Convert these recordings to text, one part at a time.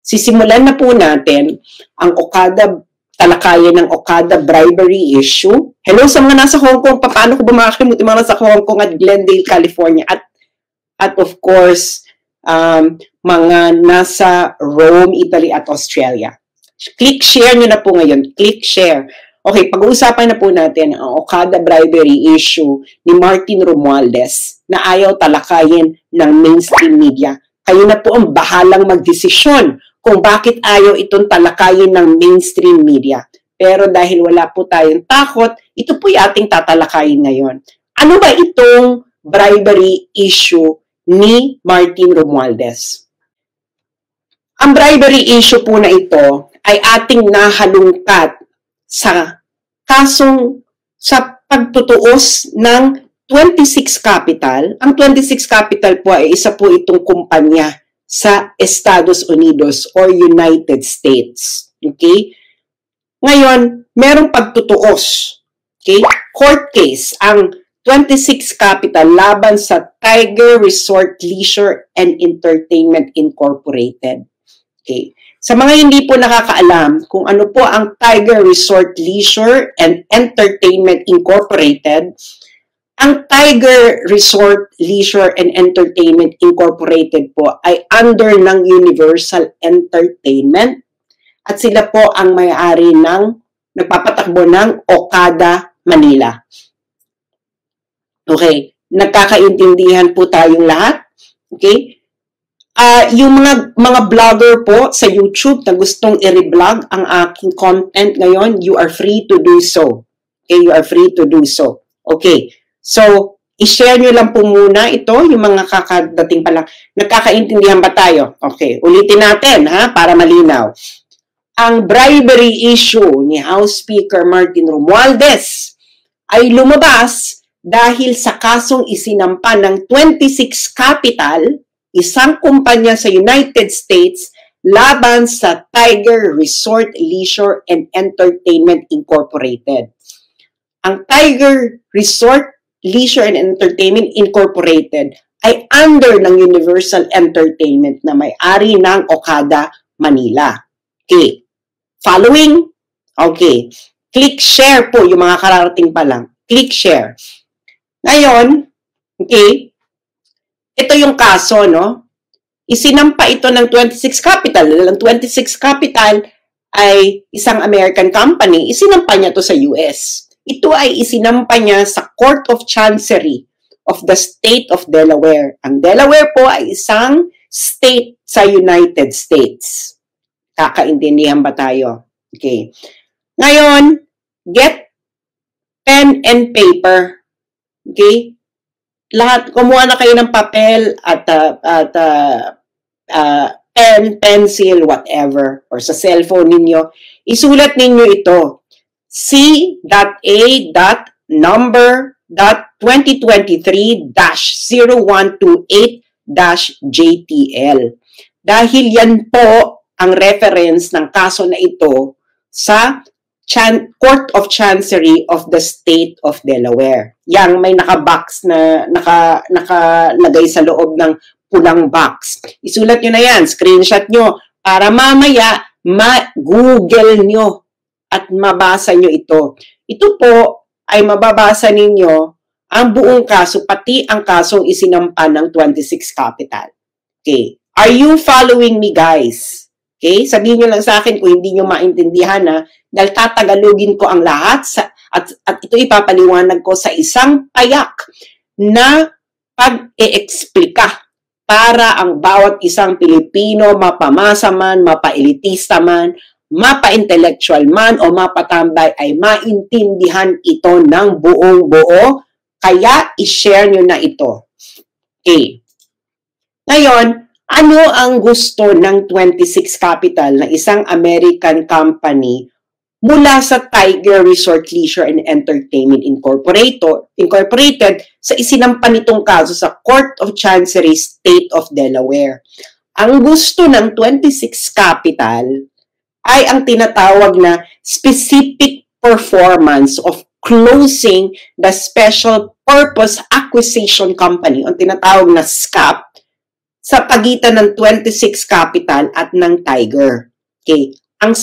Sisimulan na po natin ang talakayan ng Okada bribery issue. Hello sa mga nasa Hong Kong, paano ko ba makakalimutan mga nasa Hong Kong at Glendale, California, at of course, mga nasa Rome, Italy at Australia. Click share nyo na po ngayon. Click share. Okay, pag-uusapan na po natin ang Okada bribery issue ni Martin Romualdez na ayaw talakayin ng mainstream media. Kayo na po ang bahalang magdesisyon kung bakit ayaw itong talakayin ng mainstream media. Pero dahil wala po tayong takot, ito po yung ating tatalakayin ngayon. Ano ba itong bribery issue ni Martin Romualdez? Ang bribery issue po na ito ay ating nahalungkat sa pagtutuos ng 26 Capital. Ang 26 Capital po ay isa po itong kumpanya sa Estados Unidos or United States. Okay? Ngayon, merong pagtutuos. Okay? Court case ang 26 Capital laban sa Tiger Resort Leisure and Entertainment Incorporated. Okay. Sa mga hindi po nakakaalam kung ano po ang Tiger Resort Leisure and Entertainment Incorporated, ang Tiger Resort Leisure and Entertainment Incorporated po ay under ng Universal Entertainment at sila po ang may-ari ng nagpapatakbo ng Okada, Manila. Okay, nagkakaintindihan po tayong lahat. Okay? Yung mga vlogger po sa YouTube na gustong i-reblog ang aking content ngayon, you are free to do so. Okay, you are free to do so. Okay. So, i-share nyo lang po muna ito, yung mga kakadating pa lang. Nagkakaintindihan ba tayo? Okay, ulitin natin ha, para malinaw. Ang bribery issue ni House Speaker Martin Romualdez ay lumabas dahil sa kasong isinampa ng 26 Capital, isang kumpanya sa United States, laban sa Tiger Resort Leisure and Entertainment Incorporated. Ang Tiger Resort Leisure and Entertainment Incorporated ay under ng Universal Entertainment na may-ari ng Okada, Manila. Okay. Following? Okay. Click share po yung mga kararating pa lang. Click share. Ngayon, okay, ito yung kaso, no? Isinampa ito ng 26 Capital. Ang 26 Capital ay isang American company. Isinampa niya to sa US. Ito ay isinampa niya sa Court of Chancery of the State of Delaware. Ang Delaware po ay isang state sa United States. Kakaintindihan ba tayo? Okay. Ngayon, get pen and paper. Okay? Lahat, kumuha na kayo ng papel at pen, pencil, whatever, or sa cellphone ninyo. Isulat ninyo ito. C.A.2023-0128-JTL. Dahil yan po ang reference ng kaso na ito sa Court of Chancery of the State of Delaware. Yang may naka-box na nakalagay sa loob ng pulang box. Isulat nyo na yan, screenshot nyo, para mamaya ma-google nyo at mabasa nyo ito. Ito po ay mababasa ninyo ang buong kaso, pati ang kasong isinampa ng 26 Capital. Okay. Are you following me, guys? Okay? Sabihin nyo lang sa akin kung hindi nyo maintindihan na dahil tatagalogin ko ang lahat at ito ipapaliwanag ko sa isang payak na pag-e-eksplika para ang bawat isang Pilipino, mapamasa man, mapa-elitista man, mapa-intellectual man o mapatambay ay maintindihan ito ng buong-buo, kaya i-share nyo na ito. Okay. Ngayon, ano ang gusto ng 26 Capital na isang American company mula sa Tiger Resort Leisure and Entertainment Incorporated sa isinampa nitong kaso sa Court of Chancery State of Delaware? Ang gusto ng 26 Capital ay ang tinatawag na specific performance of closing the Special Purpose Acquisition Company, ang tinatawag na SCAP, sa pagitan ng 26 Capital at ng Tiger. Okay? Ang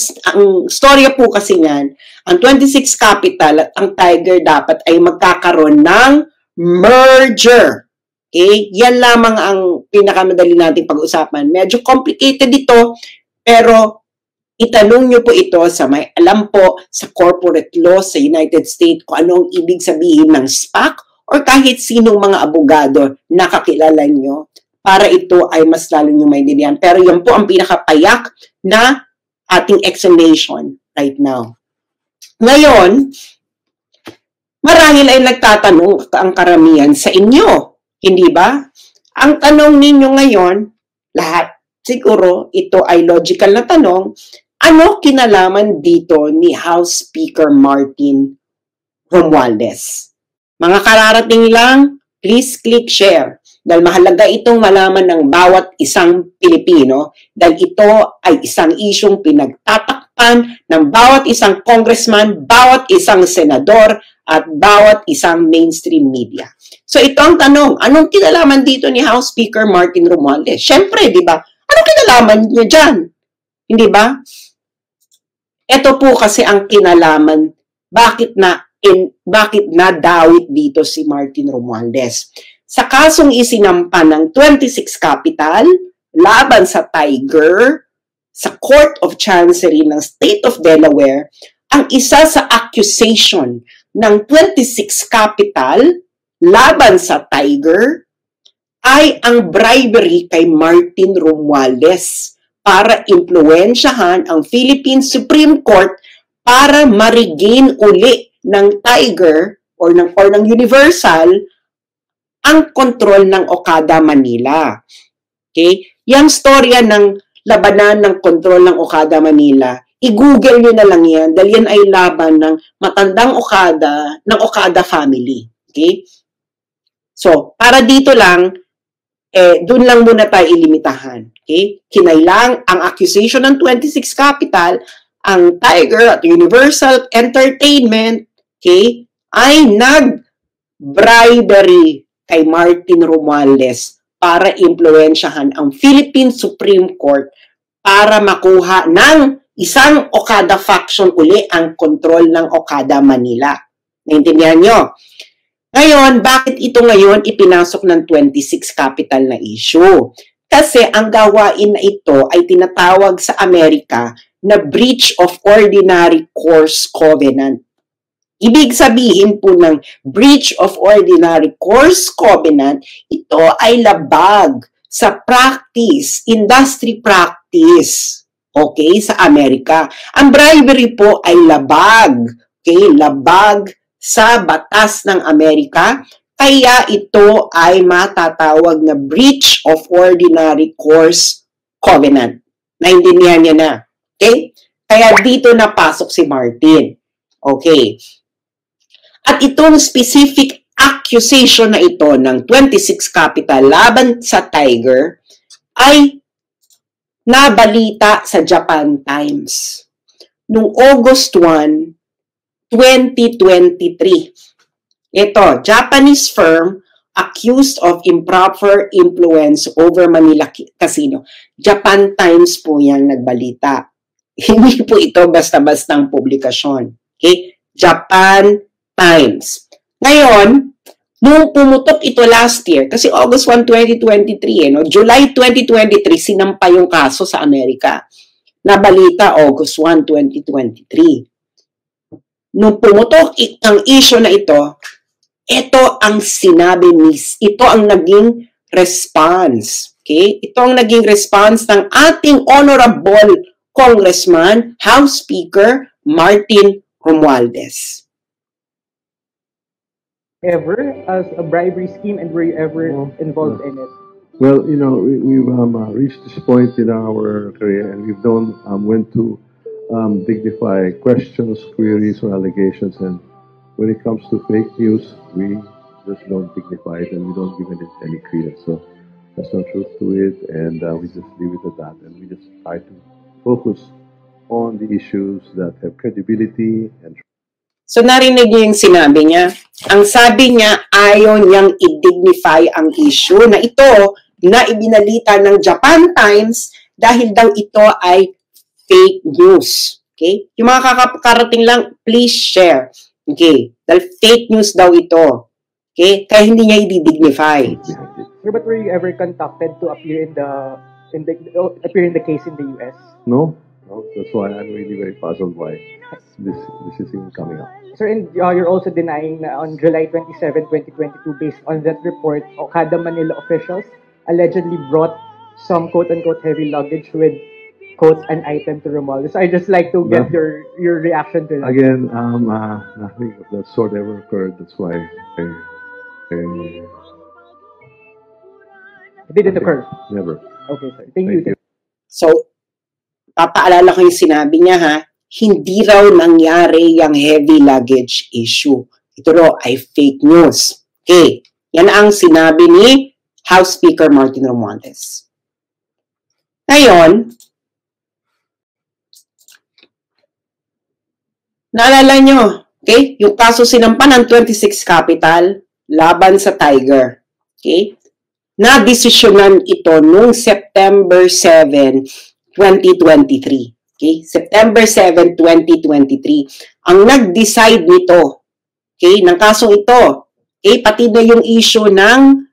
storya po kasi niyan, ang 26 Capital at ang Tiger dapat ay magkakaroon ng merger. Okay? Yan lamang ang pinakamadali nating pag-usapan. Medyo complicated ito, pero itanong nyo po ito sa may alam po sa corporate law sa United States kung anong ibig sabihin ng SPAC or kahit sinong mga abogado na kakilala nyo para ito ay mas lalo nyo maintindihan. Pero yan po ang pinakapayak na ating explanation right now. Ngayon, marahil ay nagtatanong ang karamihan sa inyo, hindi ba? Ang tanong ninyo ngayon, lahat, siguro ito ay logical na tanong, ano kinalaman dito ni House Speaker Martin Romualdez? Mga kararating lang, please click share. Dahil mahalaga itong malaman ng bawat isang Pilipino dahil ito ay isang isyong pinagtatakpan ng bawat isang congressman, bawat isang senador, at bawat isang mainstream media. So ito ang tanong, anong kinalaman dito ni House Speaker Martin Romualdez? Siyempre, di ba? Anong kinalaman niya dyan? Hindi ba? Ito po kasi ang kinalaman, bakit nadawit dito si Martin Romualdez. Sa kasong isinampa ng 26 Capital laban sa Tiger sa Court of Chancery ng State of Delaware, ang isa sa accusation ng 26 Capital laban sa Tiger ay ang bribery kay Martin Romualdez para impluwensyahan ang Philippine Supreme Court para ma-regain uli ng Tiger or ng Universal ang kontrol ng Okada Manila. Okay? Yang storya ng labanan ng kontrol ng Okada Manila, i-google nyo na lang yan dahil yan ay laban ng matandang Okada, ng Okada family. Okay? So, para dito lang, dun lang muna tayo ilimitahan. Okay? Kinailang ang accusation ng 26 Capital, ang Tiger at Universal Entertainment, okay, ay nag-bribery kay Martin Romualdez para impluwensyahan ang Philippine Supreme Court para makuha ng isang Okada faction uli ang kontrol ng Okada Manila. Naintindihan nyo? Ngayon, bakit ito ngayon ipinasok ng 26 Capital na issue? Kasi ang gawain na ito ay tinatawag sa Amerika na breach of ordinary course covenant. Ibig sabihin po ng breach of ordinary course covenant, ito ay labag sa practice, industry practice, okay, sa Amerika. Ang bribery po ay labag, okay, labag sa batas ng Amerika, kaya ito ay matatawag na breach of ordinary course covenant. Naintindihan niya na, okay? Kaya dito napasok si Martin. Okay. At itong specific accusation na ito ng 26 Capital laban sa Tiger ay nabalita sa Japan Times noong August 1, 2023. Ito, Japanese firm accused of improper influence over Manila Casino. Japan Times po yan nagbalita. Hindi po ito basta-bastang publikasyon. Okay? Japan Times. Ngayon, nung pumutok ito last year, kasi August 1, 2023, July 2023, sinampa yung kaso sa Amerika. Nabalita August 1, 2023. Nung pumutok ang issue na ito ang sinabi ito ang naging response. Okay? Ito ang naging response ng ating Honorable Congressman, House Speaker Martin Romualdez. Ever as a bribery scheme, and were you ever involved in it? Well, we've reached this point in our career, and we've known when to dignify questions, queries, or allegations. And when it comes to fake news, we just don't dignify it, and we don't give it any credence. So there's no truth to it, and we just leave it at that. And we just try to focus on the issues that have credibility and. So narinig niyo yung sinabi niya. Ang sabi niya, ayaw niyang i-dignify ang issue na ito na ibinalita ng Japan Times dahil daw ito ay fake news. Okay? Yung mga kakarating lang, please share. Okay? Dahil fake news daw ito. Okay? Kaya hindi niya i-dignify. Sir, but were you ever contacted to appear in the case in the US? No, no. That's why I'm really very puzzled why this is even coming up. Sir, and you're also denying na on July 27, 2022, based on that report, Okada Manila officials allegedly brought some quote-unquote heavy luggage with, quote, an item to Romualdez. So I just like to get your reaction to that. Again, nothing of that sort ever occurred. That's why It didn't occur? Never. Okay, sir. Thank you. So, papaalala ko yung sinabi niya ha, hindi raw nangyari yung heavy luggage issue. Ito raw ay fake news. Okay, yan ang sinabi ni House Speaker Martin Romualdez. Ngayon, naalala nyo, okay, yung kaso sinampan ng 26 Capital laban sa Tiger. Okay, na-desisyonan ito noong September 7, 2023. Okay? September 7, 2023. Ang nag-decide nito, okay, ng kasong ito, okay, pati na yung issue ng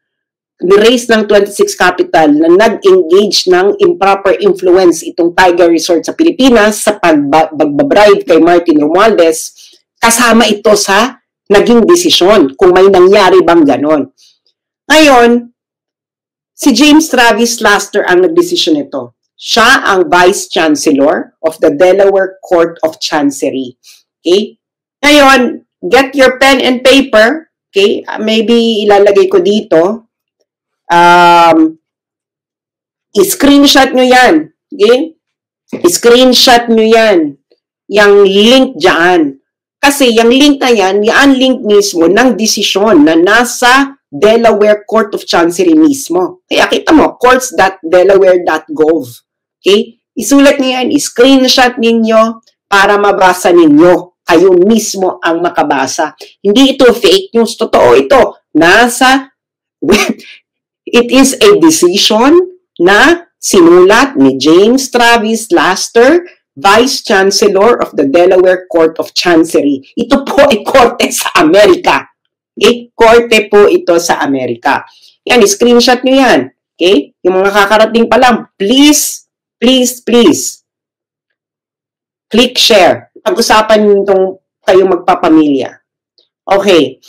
ni-raise ng 26 Capital na nag-engage ng improper influence itong Tiger Resort sa Pilipinas sa pagbabribe kay Martin Romualdez, kasama ito sa naging desisyon kung may nangyari bang ganon. Ngayon, si James Travis Laster ang nagdesisyon nito. Siya ang Vice Chancellor of the Delaware Court of Chancery. Okay? Ngayon, get your pen and paper. Okay? Maybe ilalagay ko dito. I-screenshot nyo yan. Okay? I-screenshot nyo yan. Yang link dyan. Kasi yung link na yan, yan link mismo ng desisyon na nasa Delaware Court of Chancery mismo. Kaya kita mo, courts.delaware.gov. Okay? Isulat niyo yan, i-screenshot ninyo para mabasa ninyo. Kayo mismo ang makabasa. Hindi ito fake news, totoo ito. It is a decision na sinulat ni James Travis Laster, Vice Chancellor of the Delaware Court of Chancery. Ito po ay korte sa Amerika. Okay? Korte po ito sa Amerika. Yan, screenshot nyo yan. Okay? Yung mga kakarating pa lang, please, please, please, click share. Pag-usapan nyo itong kayong magpapamilya. Okay.